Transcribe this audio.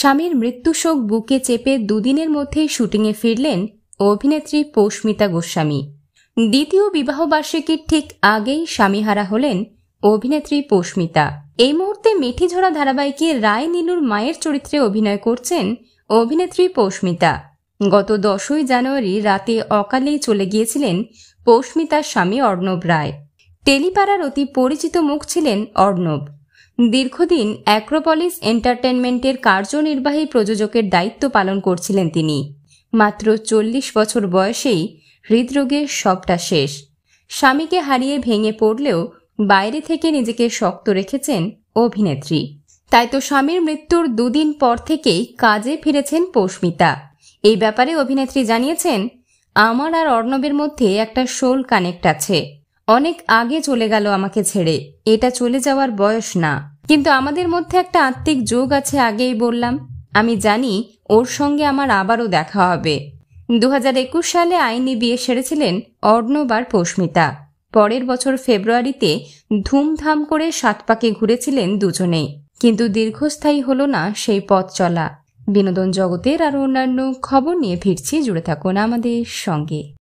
স্বামীর মৃত্যুশোক বুকে চেপে দুদিনের মধ্যেই শুটিংয়ে ফিরলেন অভিনেত্রী পৌষ্মিতা গোস্বামী। দ্বিতীয় বিবাহবার্ষিকীর ঠিক আগেই স্বামীহারা হলেন অভিনেত্রী পৌষ্মিতা। এই মুহূর্তে মিঠিঝরা ধারাবাহিকে রায় নীলুর মায়ের চরিত্রে অভিনয় করছেন অভিনেত্রী পৌষ্মিতা। গত 10ই জানুয়ারি রাতে অকালেই চলে গিয়েছিলেন পৌষ্মিতার স্বামী অর্ণব রায়। টেলিপাড়ার অতি পরিচিত মুখ ছিলেন অর্ণব। দীর্ঘদিন অ্যাক্রোপলিস এন্টারটেনমেন্টের কার্যনির্বাহী প্রযোজকের দায়িত্ব পালন করছিলেন তিনি। মাত্র 40 বছর বয়সেই হৃদরোগে সবটা শেষ। স্বামীকে হারিয়ে ভেঙে পড়লেও বাইরে থেকে নিজেকে শক্ত রেখেছেন অভিনেত্রী। তাই তো স্বামীর মৃত্যুর দুদিন পর থেকেই কাজে ফিরেছেন পৌষ্মিতা। এই ব্যাপারে অভিনেত্রী জানিয়েছেন, আমার আর অর্ণবের মধ্যে একটা সোল কানেক্ট আছে। অনেক আগে চলে গেল আমাকে ছেড়ে, এটা চলে যাওয়ার বয়স না, কিন্তু আমাদের মধ্যে একটা আত্মিক যোগ আছে। আগেই বললাম, আমি জানি ওর সঙ্গে আমার আবারও দেখা হবে। 2021 সালে আইনি বিয়ে সেরেছিলেন অর্ণব আর পৌষ্মিতা। পরের বছর ফেব্রুয়ারিতে ধুমধাম করে 7 পাকে ঘুরেছিলেন দুজনেই, কিন্তু দীর্ঘস্থায়ী হল না সেই পথ চলা। বিনোদন জগতের আরও অন্যান্য খবর নিয়ে ফিরছি, জুড়ে থাকুন আমাদের সঙ্গে।